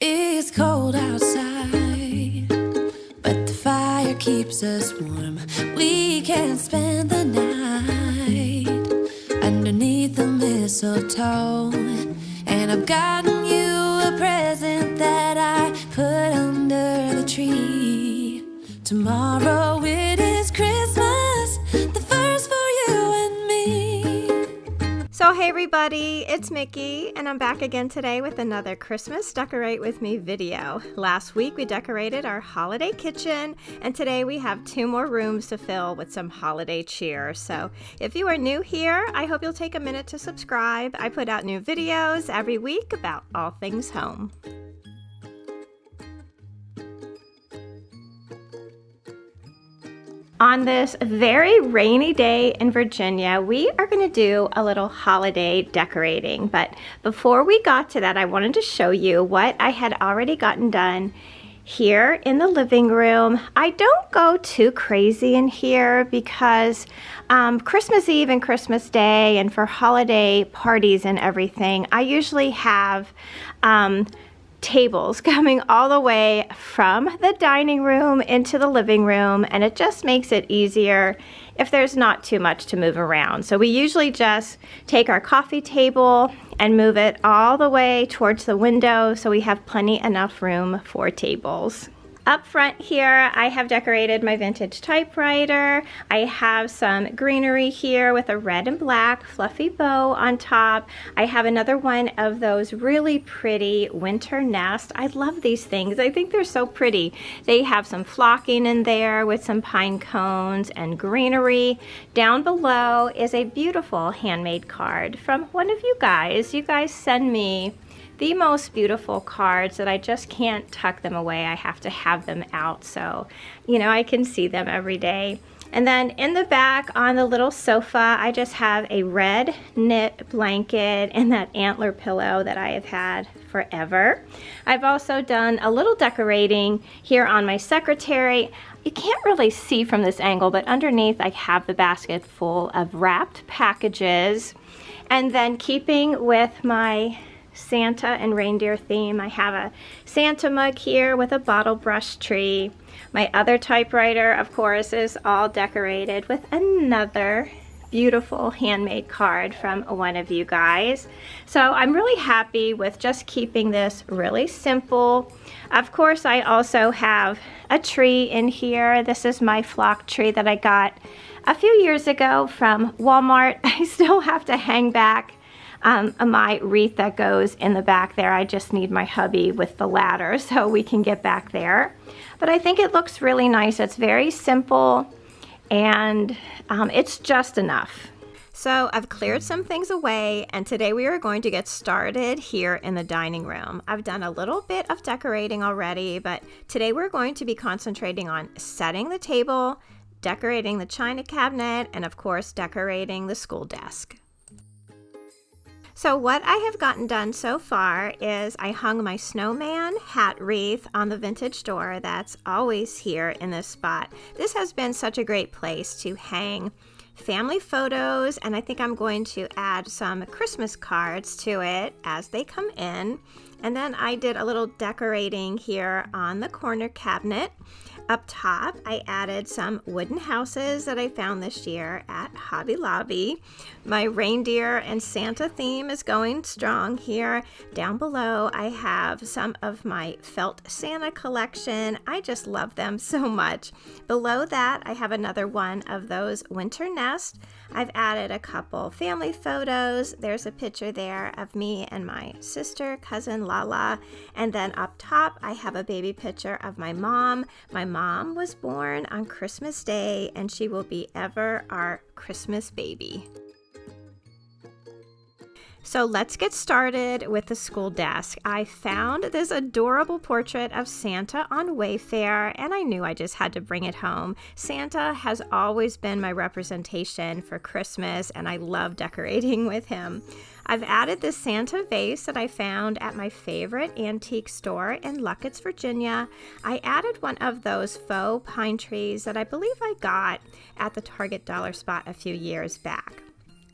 It's cold outside, but the fire keeps us warm. We can spend the night underneath the mistletoe. And I've gotten you a present that I put under the tree. Tomorrow it is Christmas, the first for you and me. So hey everybody, it's Mickey, and I'm back again today with another Christmas Decorate With Me video. Last week we decorated our holiday kitchen, and today we have 2 more rooms to fill with some holiday cheer. So if you are new here, I hope you'll take a minute to subscribe. I put out new videos every week about all things home. On this very rainy day in Virginia, we are going to do a little holiday decorating. But before we got to that, I wanted to show you what I had already gotten done here in the living room. I don't go too crazy in here because Christmas Eve and Christmas Day and for holiday parties and everything, I usually have tables coming all the way from the dining room into the living room, and it just makes it easier if there's not too much to move around. So we usually just take our coffee table and move it all the way towards the window so we have plenty enough room for tables. Up front here, I have decorated my vintage typewriter. I have some greenery here with a red and black fluffy bow on top. I have another one of those really pretty winter nests. I love these things. I think they're so pretty. They have some flocking in there with some pine cones and greenery. Down below is a beautiful handmade card from one of you guys. You guys send me the most beautiful cards that I just can't tuck them away. I have to have them out so, you know, I can see them every day. And then in the back on the little sofa, I just have a red knit blanket and that antler pillow that I have had forever. I've also done a little decorating here on my secretary. You can't really see from this angle, but underneath I have the basket full of wrapped packages. And then keeping with my Santa and reindeer theme, I have a Santa mug here with a bottle brush tree. My other typewriter, of course, is all decorated with another beautiful handmade card from one of you guys. So I'm really happy with just keeping this really simple. Of course, I also have a tree in here. This is my flock tree that I got a few years ago from Walmart. I still have to hang back my wreath that goes in the back there. I just need my hubby with the ladder so we can get back there. But I think it looks really nice. It's very simple and it's just enough. So I've cleared some things away, and today we are going to get started here in the dining room. I've done a little bit of decorating already, but today we're going to be concentrating on setting the table, decorating the china cabinet, and of course decorating the school desk. So what I have gotten done so far is I hung my snowman hat wreath on the vintage door that's always here in this spot. This has been such a great place to hang family photos, and I think I'm going to add some Christmas cards to it as they come in. And then I did a little decorating here on the corner cabinet. Up top, I added some wooden houses that I found this year at Hobby Lobby. My reindeer and Santa theme is going strong here. Down below, I have some of my felt Santa collection. I just love them so much. Below that, I have another one of those winter nests. I've added a couple family photos. There's a picture there of me and my sister, cousin Lala. And then up top, I have a baby picture of my mom. My mom was born on Christmas Day, and she will be ever our Christmas baby. So let's get started with the school desk. I found this adorable portrait of Santa on Wayfair, and I knew I just had to bring it home. Santa has always been my representation for Christmas, and I love decorating with him. I've added this Santa vase that I found at my favorite antique store in Luckett's, Virginia. I added one of those faux pine trees that I believe I got at the Target dollar spot a few years back.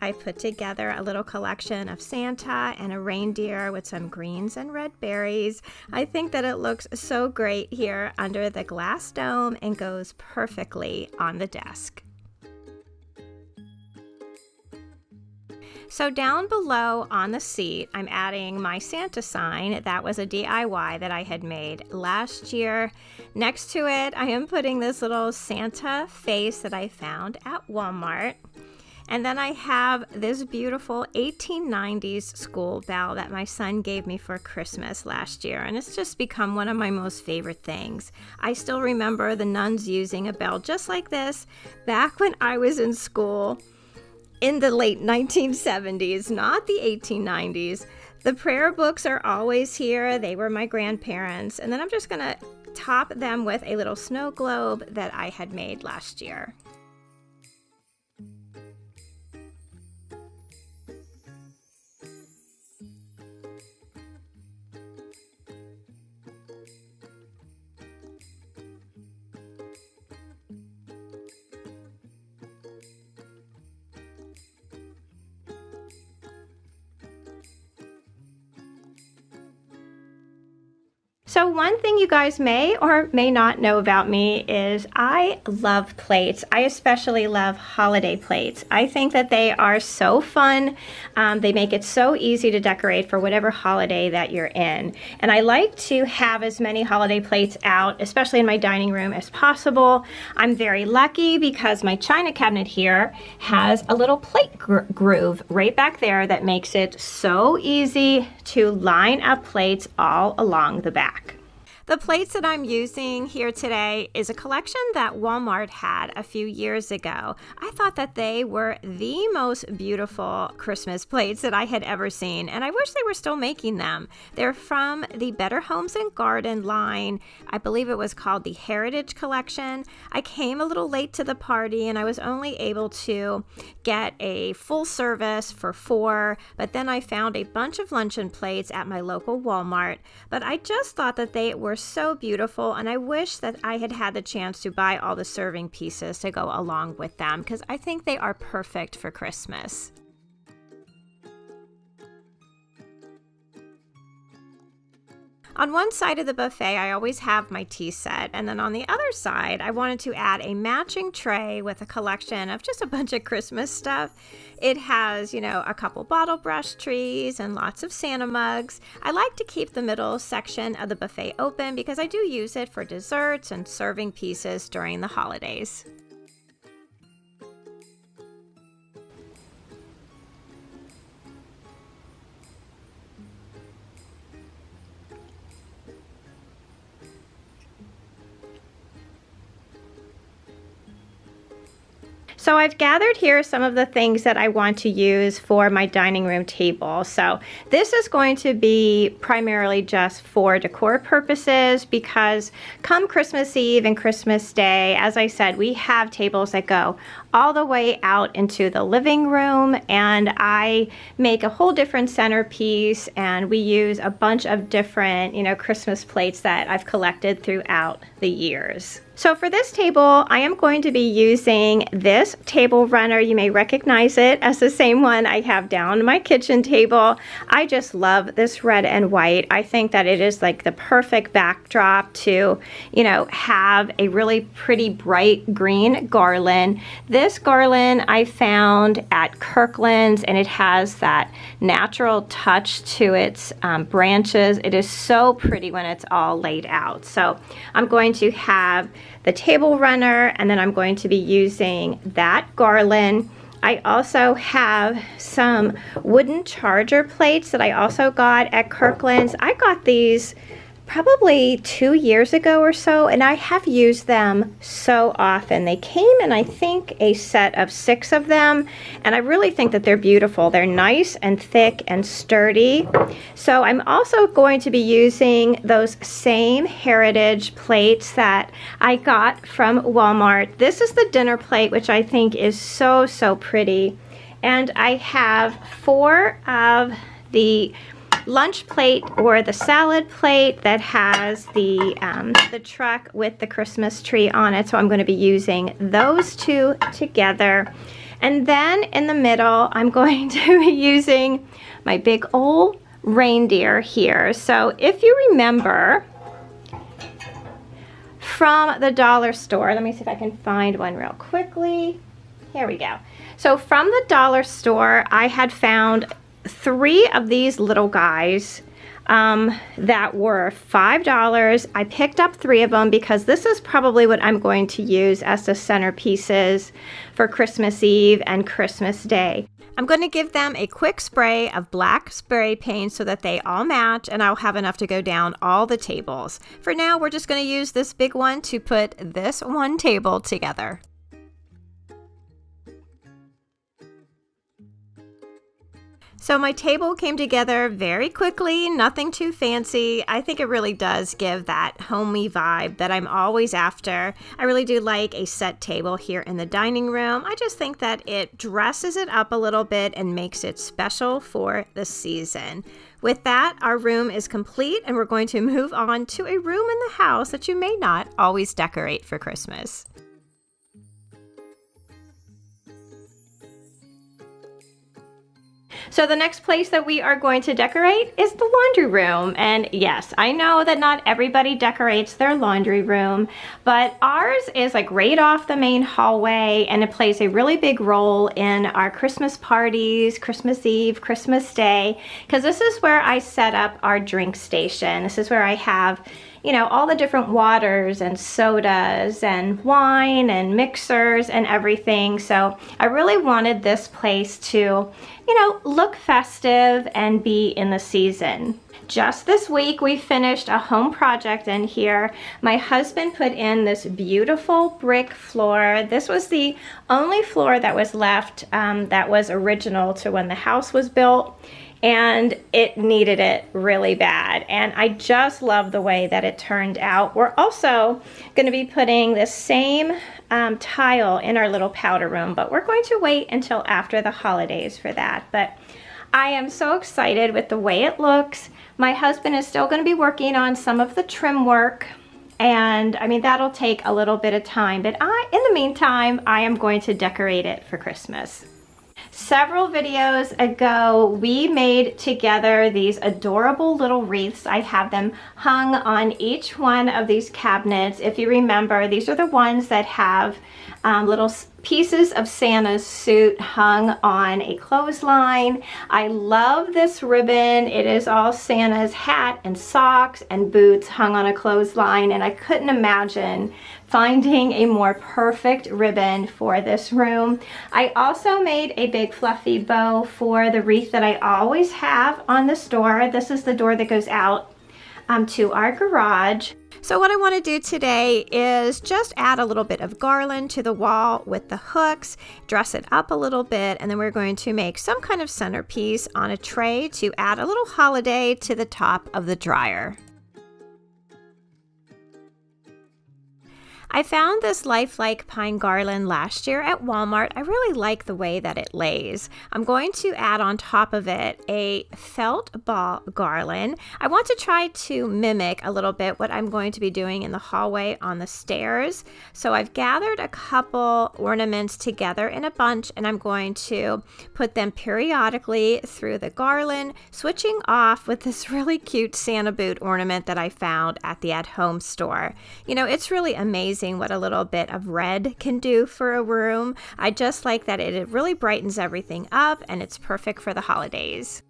I put together a little collection of Santa and a reindeer with some greens and red berries. I think that it looks so great here under the glass dome and goes perfectly on the desk. So down below on the seat, I'm adding my Santa sign. That was a DIY that I had made last year. Next to it, I am putting this little Santa face that I found at Walmart. And then I have this beautiful 1890s school bell that my son gave me for Christmas last year. And it's just become one of my most favorite things. I still remember the nuns using a bell just like this back when I was in school in the late 1970s, not the 1890s. The prayer books are always here. They were my grandparents. And then I'm just going to top them with a little snow globe that I had made last year. So one thing you guys may or may not know about me is I love plates. I especially love holiday plates. I think that they are so fun. They make it so easy to decorate for whatever holiday that you're in. And I like to have as many holiday plates out, especially in my dining room, as possible. I'm very lucky because my china cabinet here has a little plate groove right back there that makes it so easy to line up plates all along the back. The plates that I'm using here today is a collection that Walmart had a few years ago. I thought that they were the most beautiful Christmas plates that I had ever seen, and I wish they were still making them. They're from the Better Homes and Garden line. I believe it was called the Heritage Collection. I came a little late to the party, and I was only able to get a full service for 4, but then I found a bunch of luncheon plates at my local Walmart. But I just thought that they were so beautiful, and I wish that I had had the chance to buy all the serving pieces to go along with them because I think they are perfect for Christmas. On one side of the buffet, I always have my tea set, and then on the other side, I wanted to add a matching tray with a collection of just a bunch of Christmas stuff. It has, a couple bottle brush trees and lots of Santa mugs. I like to keep the middle section of the buffet open because I do use it for desserts and serving pieces during the holidays. So I've gathered here some of the things that I want to use for my dining room table. So this is going to be primarily just for decor purposes because come Christmas Eve and Christmas Day, as I said, we have tables that go all the way out into the living room, and I make a whole different centerpiece, and we use a bunch of different, Christmas plates that I've collected throughout the years. So for this table, I am going to be using this table runner. You may recognize it as the same one I have down my kitchen table. I just love this red and white. I think that it is like the perfect backdrop to, have a really pretty bright green garland. This garland I found at Kirkland's, and it has that natural touch to its branches. It is so pretty when it's all laid out. So I'm going to have the table runner, and then I'm going to be using that garland. I also have some wooden charger plates that I also got at Kirkland's. I got these probably 2 years ago or so, and I have used them so often. They came in, I think, a set of 6 of them, and I really think that they're beautiful. They're nice and thick and sturdy. So I'm also going to be using those same Heritage plates that I got from Walmart. This is the dinner plate, which I think is so, so pretty. And I have 4 of the lunch plate or the salad plate that has the truck with the Christmas tree on it. So I'm going to be using those 2 together. And then in the middle, I'm going to be using my big old reindeer here. So if you remember from the dollar store, let me see if I can find one real quickly. Here we go. So from the dollar store, I had found 3 of these little guys that were $5. I picked up 3 of them because this is probably what I'm going to use as the centerpieces for Christmas Eve and Christmas Day. I'm going to give them a quick spray of black spray paint so that they all match, and I'll have enough to go down all the tables. For now, we're just going to use this big one to put this one table together. So my table came together very quickly, nothing too fancy. I think it really does give that homey vibe that I'm always after. I really do like a set table here in the dining room. I just think that it dresses it up a little bit and makes it special for the season. With that, our room is complete, and we're going to move on to a room in the house that you may not always decorate for Christmas. So the next place that we are going to decorate is the laundry room. And yes, I know that not everybody decorates their laundry room, but ours is like right off the main hallway, and it plays a really big role in our Christmas parties, Christmas Eve, Christmas Day, because this is where I set up our drink station. This is where I have, you know, all the different waters and sodas and wine and mixers and everything. So I really wanted this place to, you know, look festive and be in the season. Just this week, we finished a home project in here. My husband put in this beautiful brick floor. This was the only floor that was left that was original to when the house was built, and it needed it really bad. And I just love the way that it turned out. We're also going to be putting this same tile in our little powder room, but we're going to wait until after the holidays for that. But I am so excited with the way it looks. My husband is still going to be working on some of the trim work, and I mean, that'll take a little bit of time, but in the meantime, I am going to decorate it for Christmas. Several videos ago, we made together these adorable little wreaths. I have them hung on each one of these cabinets. If you remember, these are the ones that have little pieces of Santa's suit hung on a clothesline. I love this ribbon. It is all Santa's hat and socks and boots hung on a clothesline, and I couldn't imagine finding a more perfect ribbon for this room. I also made a big fluffy bow for the wreath that I always have on this door. This is the door that goes out to our garage. So what I want to do today is just add a little bit of garland to the wall with the hooks, dress it up a little bit, and then we're going to make some kind of centerpiece on a tray to add a little holiday to the top of the dryer. I found this lifelike pine garland last year at Walmart. I really like the way that it lays. I'm going to add on top of it a felt ball garland. I want to try to mimic a little bit what I'm going to be doing in the hallway on the stairs. So I've gathered a couple ornaments together in a bunch, and I'm going to put them periodically through the garland, switching off with this really cute Santa boot ornament that I found at the at-home store. You know, it's really amazing what a little bit of red can do for a room. I just like that it really brightens everything up, and it's perfect for the holidays.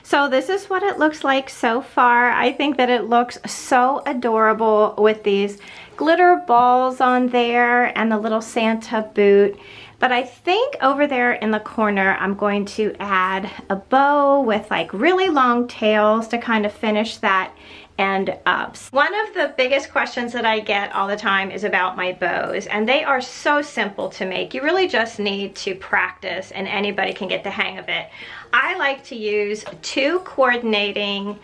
So this is what it looks like so far. I think that it looks so adorable with these glitter balls on there and the little Santa boot. But I think over there in the corner, I'm going to add a bow with like really long tails to kind of finish that end up. One of the biggest questions that I get all the time is about my bows, and they are so simple to make. You really just need to practice, and anybody can get the hang of it. I like to use 2 coordinating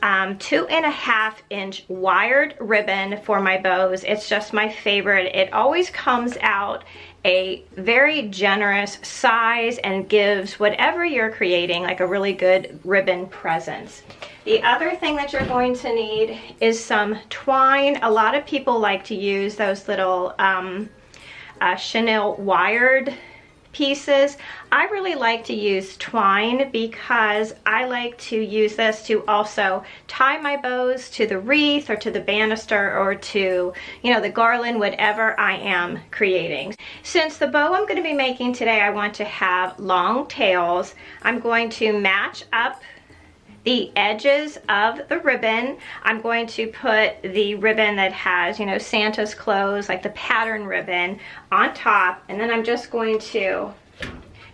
2.5-inch wired ribbon for my bows. It's just my favorite. It always comes out a very generous size and gives whatever you're creating like a really good ribbon presence. The other thing that you're going to need is some twine. A lot of people like to use those little chenille wired pieces. I really like to use twine because I like to use this to also tie my bows to the wreath or to the banister or to, you know, the garland, whatever I am creating. Since the bow I'm going to be making today, I want to have long tails, I'm going to match up the edges of the ribbon. I'm going to put the ribbon that has, you know, Santa's clothes, like the pattern ribbon, on top, and then I'm just going to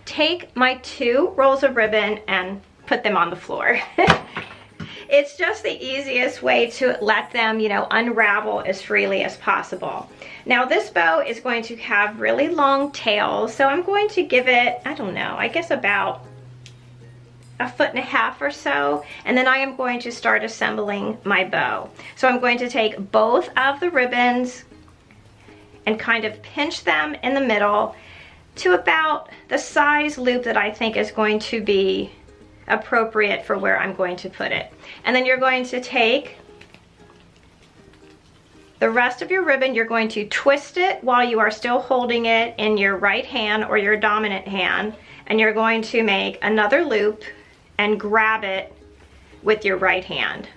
take my 2 rolls of ribbon and put them on the floor. It's just the easiest way to let them, you know, unravel as freely as possible. Now this bow is going to have really long tails, so I'm going to give it, I don't know, I guess about 1.5 feet or so, and then I am going to start assembling my bow. So I'm going to take both of the ribbons and kind of pinch them in the middle to about the size loop that I think is going to be appropriate for where I'm going to put it. And then you're going to take the rest of your ribbon, you're going to twist it while you are still holding it in your right hand or your dominant hand, and you're going to make another loop and grab it with your right hand.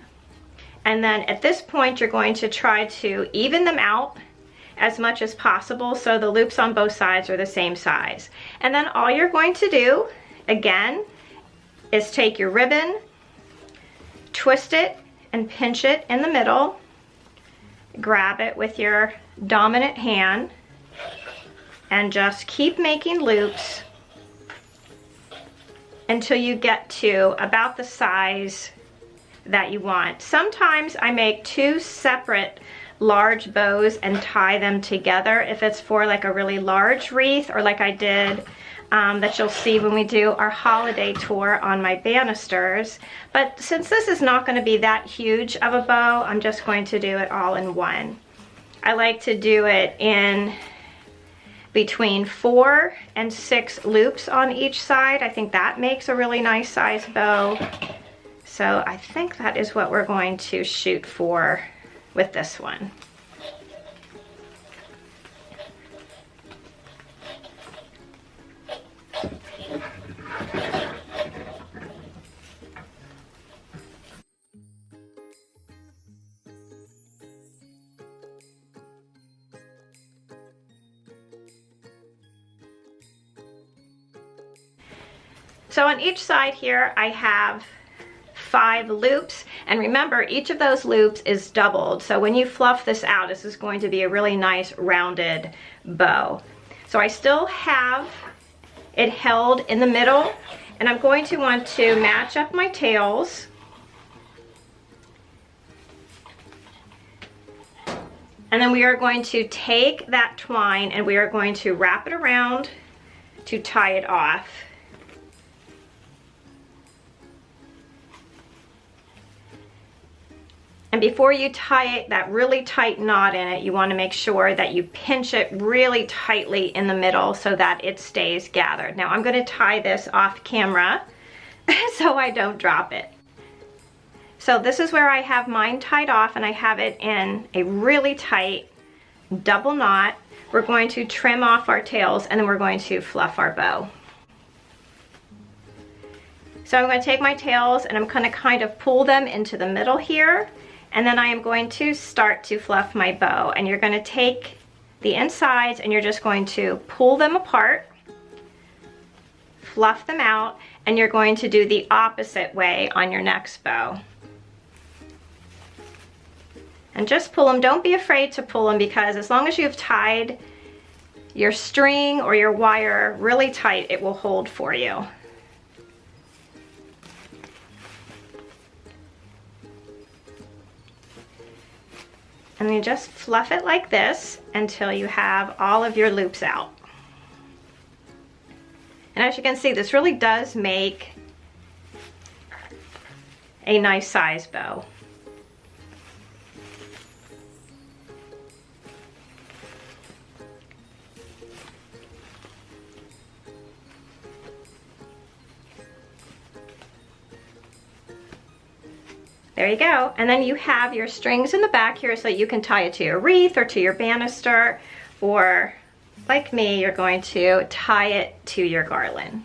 And then at this point, you're going to try to even them out as much as possible so the loops on both sides are the same size. And then all you're going to do, again, is take your ribbon, twist it, and pinch it in the middle, grab it with your dominant hand, and just keep making loops until you get to about the size that you want. Sometimes I make 2 separate large bows and tie them together if it's for like a really large wreath, or like I did that you'll see when we do our holiday tour on my banisters. But since this is not going to be that huge of a bow, I'm just going to do it all in one. I like to do it in between 4 and 6 loops on each side. I think that makes a really nice size bow. So I think that is what we're going to shoot for with this one. So on each side here, I have 5 loops, and remember, each of those loops is doubled. So when you fluff this out, this is going to be a really nice rounded bow. So I still have it held in the middle, and I'm going to want to match up my tails. And then we are going to take that twine and we are going to wrap it around to tie it off. And before you tie that really tight knot in it, you want to make sure that you pinch it really tightly in the middle so that it stays gathered. Now I'm going to tie this off camera so I don't drop it. So this is where I have mine tied off, and I have it in a really tight double knot. We're going to trim off our tails and then we're going to fluff our bow. So I'm going to take my tails and I'm going to kind of pull them into the middle here. And then I am going to start to fluff my bow, and you're going to take the insides and you're just going to pull them apart, fluff them out, and you're going to do the opposite way on your next bow. And just pull them. Don't be afraid to pull them, because as long as you've tied your string or your wire really tight, it will hold for you. And then you just fluff it like this until you have all of your loops out. And as you can see, this really does make a nice size bow. There you go. And then you have your strings in the back here so you can tie it to your wreath or to your banister, or like me, you're going to tie it to your garland.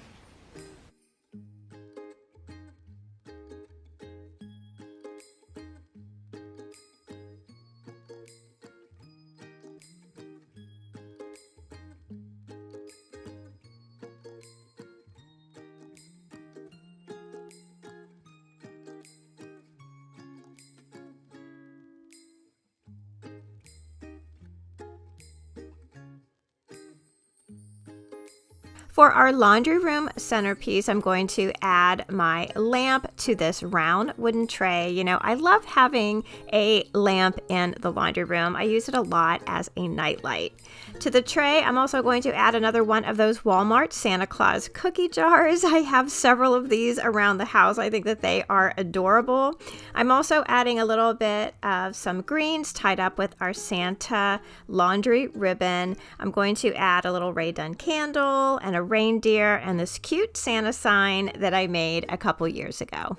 For our laundry room centerpiece, I'm going to add my lamp to this round wooden tray. You know, I love having a lamp in the laundry room. I use it a lot as a nightlight. To the tray, I'm also going to add another one of those Walmart Santa Claus cookie jars. I have several of these around the house. I think that they are adorable. I'm also adding a little bit of some greens tied up with our Santa laundry ribbon. I'm going to add a little Ray Dunn candle and a reindeer and this cute Santa sign that I made a couple years ago.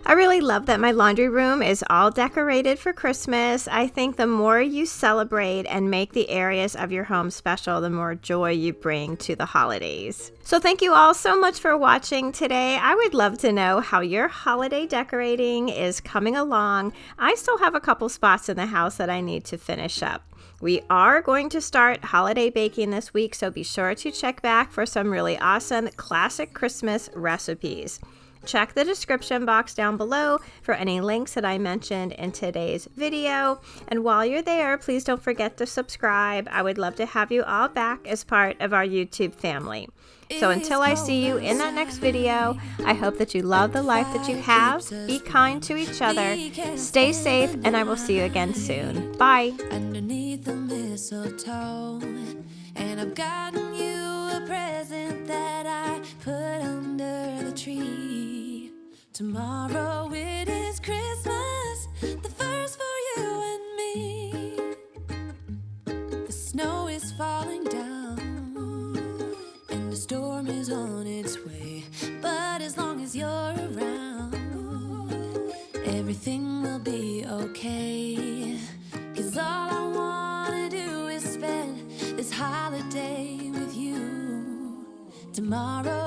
I really love that my laundry room is all decorated for Christmas. I think the more you celebrate and make the areas of your home special, the more joy you bring to the holidays. So thank you all so much for watching today. I would love to know how your holiday decorating is coming along. I still have a couple spots in the house that I need to finish up. We are going to start holiday baking this week, so be sure to check back for some really awesome classic Christmas recipes. Check the description box down below for any links that I mentioned in today's video. And while you're there, please don't forget to subscribe. I would love to have you all back as part of our YouTube family. So until I see you in that next video, I hope that you love the life that you have, be kind to each other, stay safe, and I will see you again soon. Bye. Underneath the mistletoe, and I've gotten you a present that I put under the tree. Tomorrow it is Christmas, the first for you and me. The snow is falling down and the storm is on its way, but as long as you're around, everything will be okay. 'Cause all I wanna do is spend this holiday with you. Tomorrow